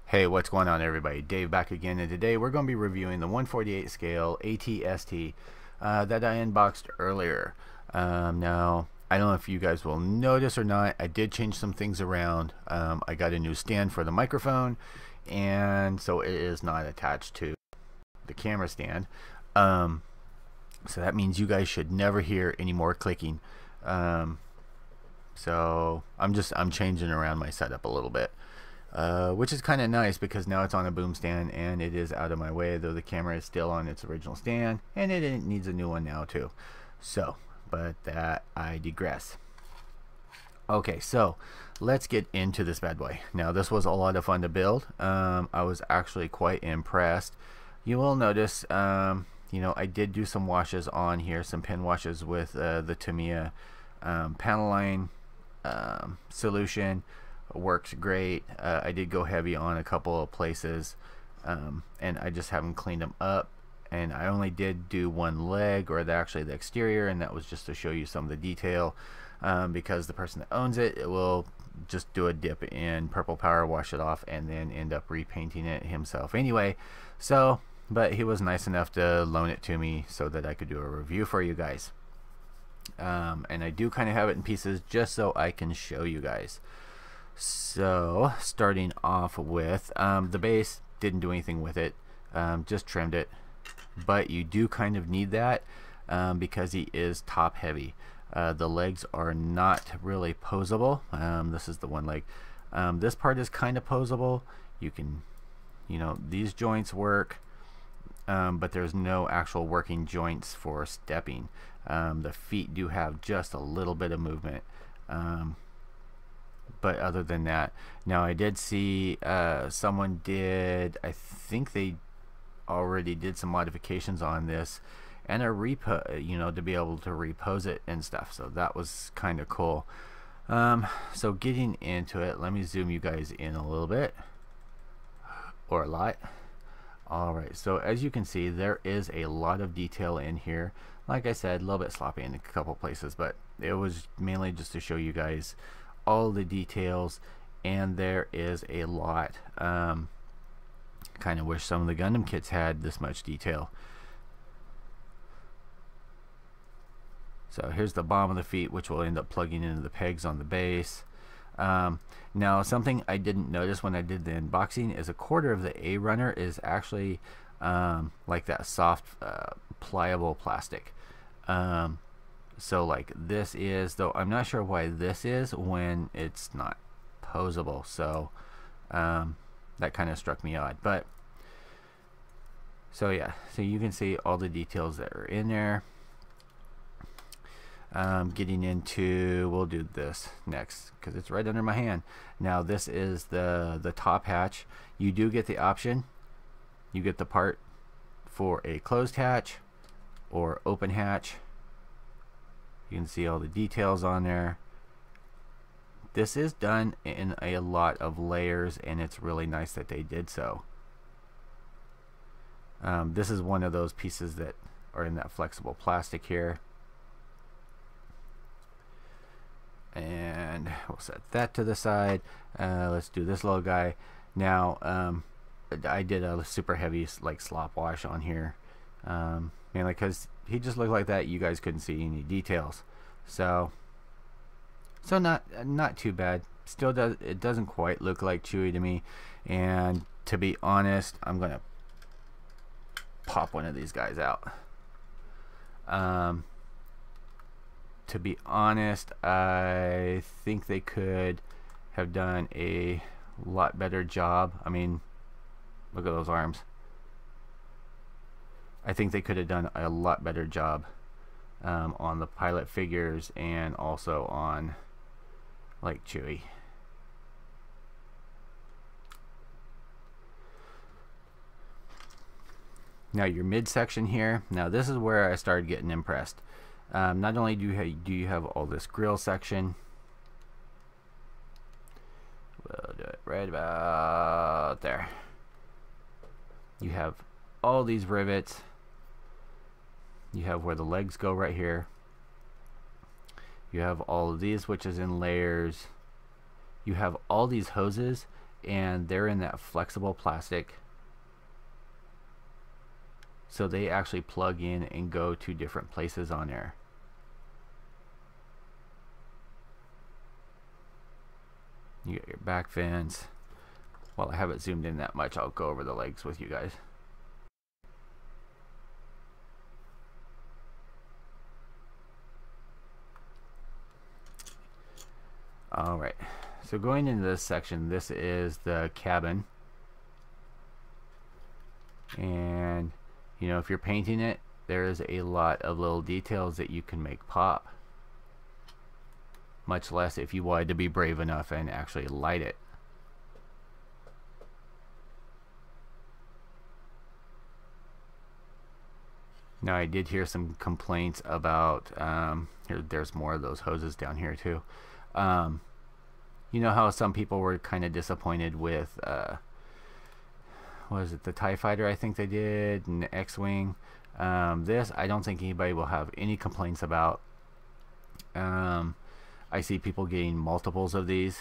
Hey, what's going on everybody? Dave back again, and today we're going to be reviewing the 148 scale ATST that I unboxed earlier. Now, I don't know if you guys will notice or not, I did change some things around. I got a new stand for the microphone, and so it is not attached to the camera stand. So that means you guys should never hear any more clicking. So I'm changing around my setup a little bit. Which is kind of nice because now it's on a boom stand and it is out of my way, though the camera is still on its original stand and it needs a new one now too. So, but that I digress. Okay, so let's get into this bad boy. Now this was a lot of fun to build. I was actually quite impressed. You will notice, you know, I did do some washes on here, some pin washes with the Tamiya panel line solution. Worked great. I did go heavy on a couple of places, and I just haven't cleaned them up, and I only did do one leg, or actually the exterior, and that was just to show you some of the detail, because the person that owns it will just do a dip in purple power, wash it off, and then end up repainting it himself anyway. So but he was nice enough to loan it to me so that I could do a review for you guys, and I do kind of have it in pieces just so I can show you guys. So starting off with the base, didn't do anything with it, just trimmed it, but you do kind of need that because he is top heavy. The legs are not really posable. This is the one leg. This part is kind of posable. You can, you know, these joints work, but there's no actual working joints for stepping. The feet do have just a little bit of movement. But other than that, now I did see someone did, I think they already did some modifications on this and a repo, you know, to be able to repose it and stuff. So that was kind of cool. So getting into it, let me zoom you guys in a little bit, or a lot. Alright, so as you can see, there is a lot of detail in here. Like I said, a little bit sloppy in a couple places, but it was mainly just to show you guys all the details, and there is a lot. Kind of wish some of the Gundam kits had this much detail. So here's the bottom of the feet, which will end up plugging into the pegs on the base. Now something I didn't notice when I did the unboxing is a quarter of the A runner is actually like that soft pliable plastic. So like this is, though I'm not sure why this is when it's not posable, so that kind of struck me odd. But so yeah, so you can see all the details that are in there. Getting into, we'll do this next because it's right under my hand. Now this is the top hatch. You do get the option, you get the part for a closed hatch or open hatch. You can see all the details on there. This is done in a lot of layers, and it's really nice that they did so. This is one of those pieces that are in that flexible plastic here. And we'll set that to the side. Let's do this little guy. Now, I did a super heavy like slop wash on here. Mainly because he just looked like that. You guys couldn't see any details, so not too bad. Still doesn't quite look like Chewie to me, and to be honest, I'm gonna pop one of these guys out. To be honest, I think they could have done a lot better job. I mean, look at those arms. I think they could have done a lot better job on the pilot figures and also on like Chewie. Now your midsection here. Now this is where I started getting impressed. Not only do you have all this grill section, we'll do it right about there. You have all these rivets. You have where the legs go right here. You have all of these, which is in layers. You have all these hoses, and they're in that flexible plastic, so they actually plug in and go to different places on there. You get your back fins. While I have it zoomed in that much, I'll go over the legs with you guys. Alright, so going into this section, this is the cabin. And, you know, if you're painting it, there's a lot of little details that you can make pop. Much less if you wanted to be brave enough and actually light it. Now, I did hear some complaints about, there's more of those hoses down here too. You know how some people were kind of disappointed with, what is it, the TIE Fighter, I think they did, and the X-Wing. This, I don't think anybody will have any complaints about. I see people getting multiples of these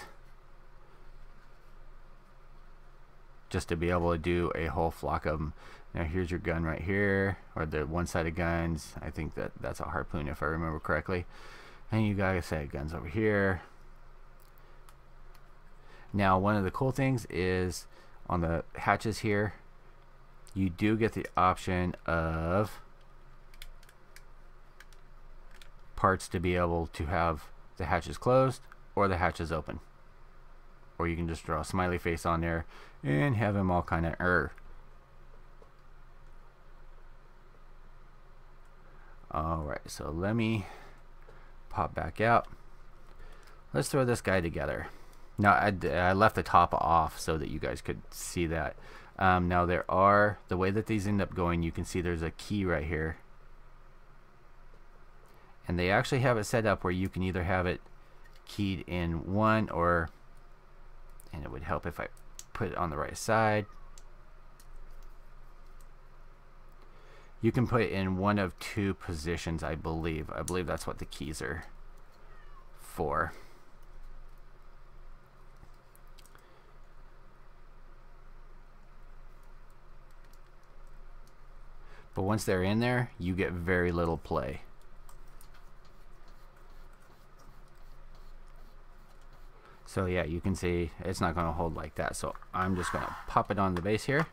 just to be able to do a whole flock of them. Now here's your gun right here, or the one-sided guns. I think that's a harpoon if I remember correctly. And you got a set of guns over here. Now, one of the cool things is on the hatches here, you do get the option of parts to be able to have the hatches closed or the hatches open. Or you can just draw a smiley face on there and have them all kind of Alright, so let me pop back out. Let's throw this guy together. Now, I left the top off so that you guys could see that. Now, the way that these end up going, you can see there's a key right here. And they actually have it set up where you can either have it keyed in one, or, and it would help if I put it on the right side. You can put it in one of two positions, I believe. I believe that's what the keys are for. But once they're in there, you get very little play. So yeah, you can see it's not going to hold like that. So I'm just going to pop it on the base here,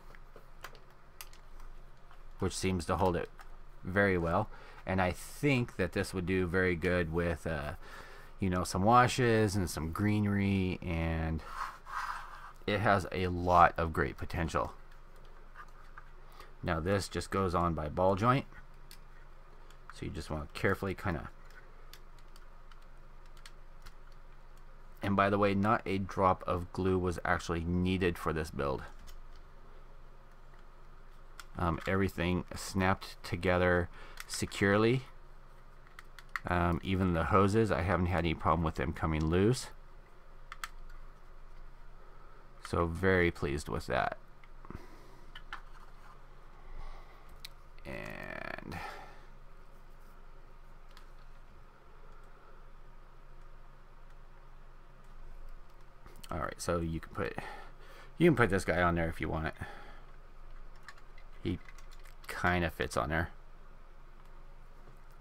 which seems to hold it very well. And I think that this would do very good with, you know, some washes and some greenery, and it has a lot of great potential. Now this just goes on by ball joint, so you just want to carefully kind of, and by the way, not a drop of glue was actually needed for this build. Everything snapped together securely. Even the hoses, I haven't had any problem with them coming loose, so very pleased with that. And all right, so you can put this guy on there if you want it. He kind of fits on there.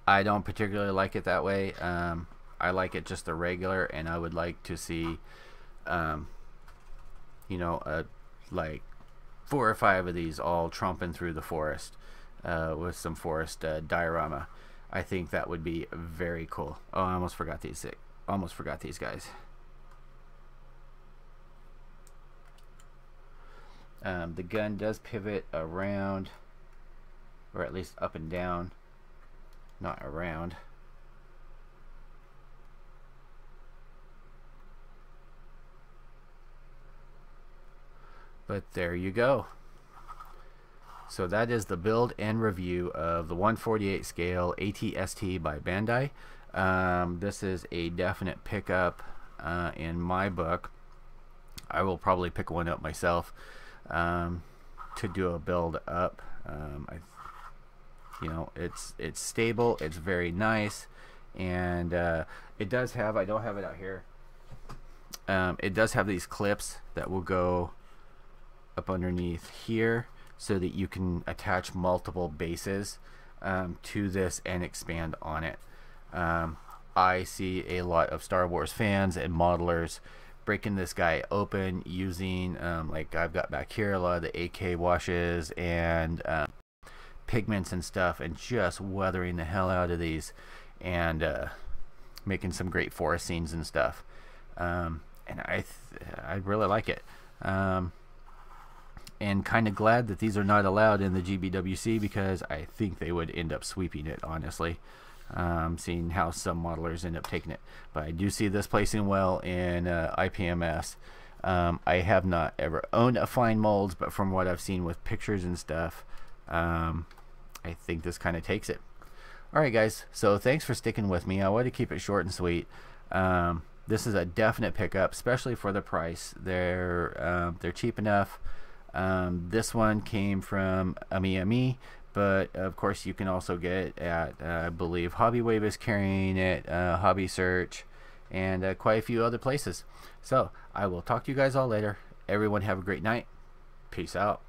I don't particularly like it that way. I like it just the regular, and I would like to see, you know, like 4 or 5 of these all tromping through the forest. With some forest diorama. I think that would be very cool. Oh, I almost forgot these. Almost forgot these guys. The gun does pivot around, or at least up and down, not around. But there you go. So that is the build and review of the 1/48 scale AT-ST by Bandai. This is a definite pickup in my book. I will probably pick one up myself to do a build up. You know, it's stable, it's very nice, and it does have, I don't have it out here, It does have these clips that will go up underneath here so that you can attach multiple bases to this and expand on it. I see a lot of Star Wars fans and modelers breaking this guy open using like I've got back here a lot of the AK washes and pigments and stuff, and just weathering the hell out of these and making some great forest scenes and stuff. And I really like it. And kind of glad that these are not allowed in the GBWC, because I think they would end up sweeping it, honestly. Seeing how some modelers end up taking it. But I do see this placing well in IPMS. I have not ever owned a fine molds, but from what I've seen with pictures and stuff, I think this kind of takes it. Alright guys, so thanks for sticking with me. I wanted to keep it short and sweet. This is a definite pickup, especially for the price. They're cheap enough. This one came from Ami, but of course you can also get it at I believe Hobbywave is carrying it, Hobby Search, and quite a few other places. So I will talk to you guys all later. Everyone have a great night. Peace out.